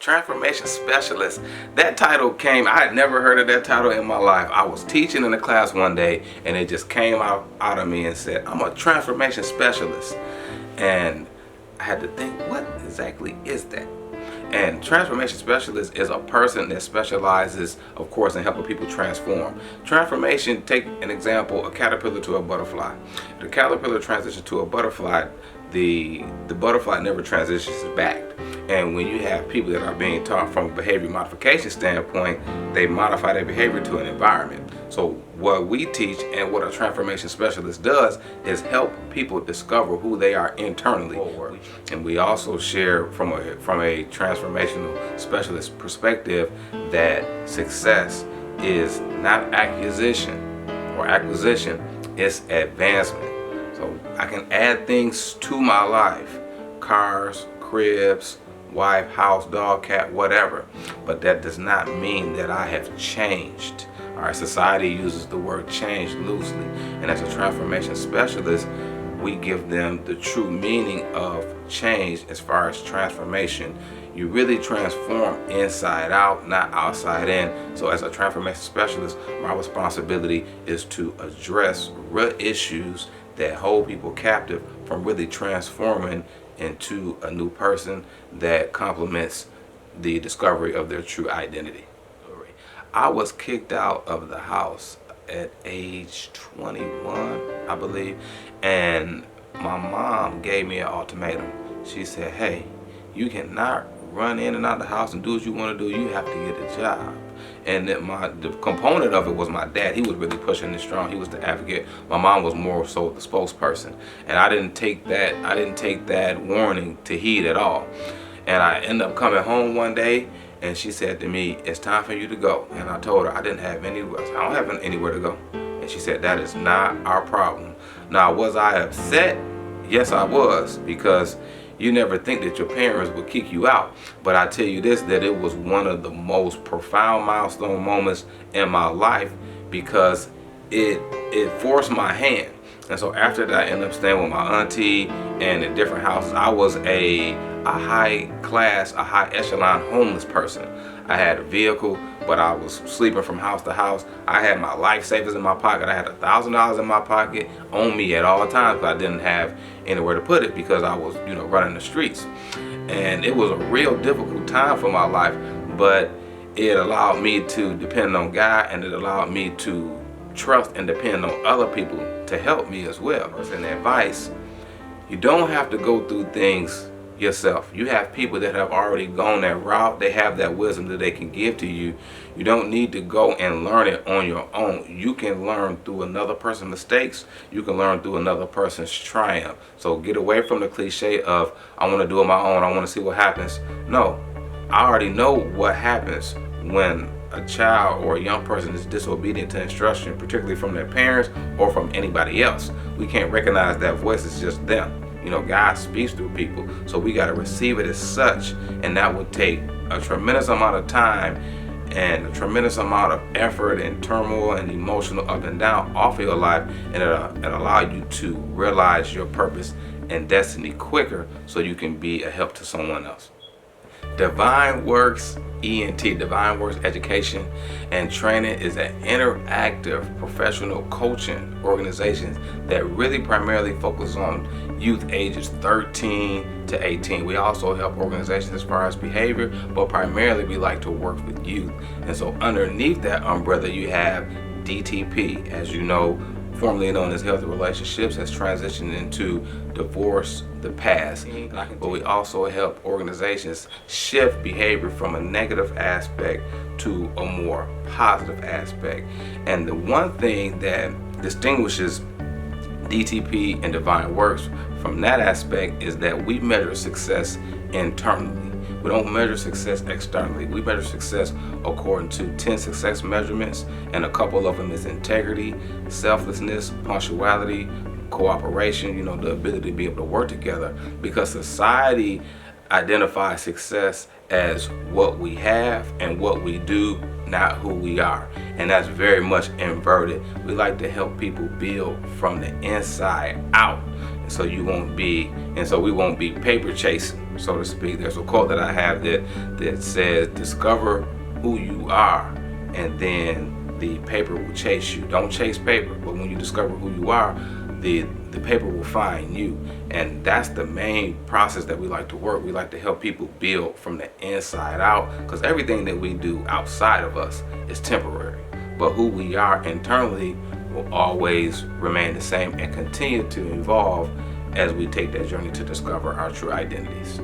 Transformation Specialist. That title came, I had never heard of that title in my life. I was teaching in a class one day and it just came out of me and said, I'm a transformation specialist. And I had to think, what exactly is that? And transformation specialist is a person that specializes, of course, in helping people transform. Transformation, take an example, a caterpillar to a butterfly. The caterpillar transitions to a butterfly, the butterfly never transitions back. And when you have people that are being taught from a behavior modification standpoint, they modify their behavior to an environment. So what we teach and what a transformation specialist does is help people discover who they are internally. And we also share from a transformational specialist perspective that success is not acquisition, it's advancement. So I can add things to my life, cars, cribs, wife, house, dog, cat, whatever, but that does not mean that I have changed. All right, society uses the word change loosely, and as a transformation specialist, we give them the true meaning of change as far as transformation. You really transform inside out, not outside in. So as a transformation specialist, my responsibility is to address real issues that hold people captive from really transforming into a new person that complements the discovery of their true identity. I was kicked out of the house at age 21, I believe, and my mom gave me an ultimatum. She said, hey, you cannot run in and out of the house and do what you want to do. You have to get a job. And that the component of it was my dad. He was really pushing it strong. He was the advocate. My mom was more so the spokesperson. And I didn't take that warning to heed at all. And I ended up coming home one day and she said to me, it's time for you to go. And I told her I don't have anywhere to go. And she said, that is not our problem. Now, was I upset? Yes, I was, because you never think that your parents would kick you out. But I tell you this, that it was one of the most profound milestone moments in my life, because it forced my hand. And so after that, I ended up staying with my auntie and in different houses. I was a high class, a high echelon homeless person. I had a vehicle, but I was sleeping from house to house. I had my life savings in my pocket. I had $1,000 in my pocket on me at all times, but I didn't have anywhere to put it because I was, running the streets. And it was a real difficult time for my life, but it allowed me to depend on God, and it allowed me to trust and depend on other people to help me as well. And advice, you don't have to go through things yourself. You have people that have already gone that route. They have that wisdom that they can give to you. You don't need to go and learn it on your own. You can learn through another person's mistakes. You can learn through another person's triumph. So get away from the cliche of, I want to do it my own, I want to see what happens. No, I already know what happens when a child or a young person is disobedient to instruction, particularly from their parents or from anybody else. We can't recognize that voice as just them. God speaks through people, so we got to receive it as such, and that would take a tremendous amount of time and a tremendous amount of effort and turmoil and emotional up and down off of your life, and it'll allow you to realize your purpose and destiny quicker so you can be a help to someone else. Divine Works ENT, Divine Works Education and Training, is an interactive professional coaching organization that really primarily focuses on youth ages 13 to 18. We also help organizations as far as behavior, but primarily we like to work with youth. And so underneath that umbrella you have DTP, as you know, formerly known as Healthy Relationships, has transitioned into Divorce the Past. But we also help organizations shift behavior from a negative aspect to a more positive aspect. And the one thing that distinguishes DTP and Divine Works from that aspect is that we measure success internally. We don't measure success externally. We measure success according to 10 success measurements, and a couple of them is integrity, selflessness, punctuality, cooperation, the ability to be able to work together, because society identifies success as what we have and what we do, not who we are. And that's very much inverted. We like to help people build from the inside out. so you won't be, and so we won't be paper chasing, so to speak. There's a quote that I have that says, discover who you are, and then the paper will chase you. Don't chase paper, but when you discover who you are, the paper will find you. And that's the main process that we like to work. We like to help people build from the inside out, because everything that we do outside of us is temporary, but who we are internally will always remain the same and continue to evolve as we take that journey to discover our true identities.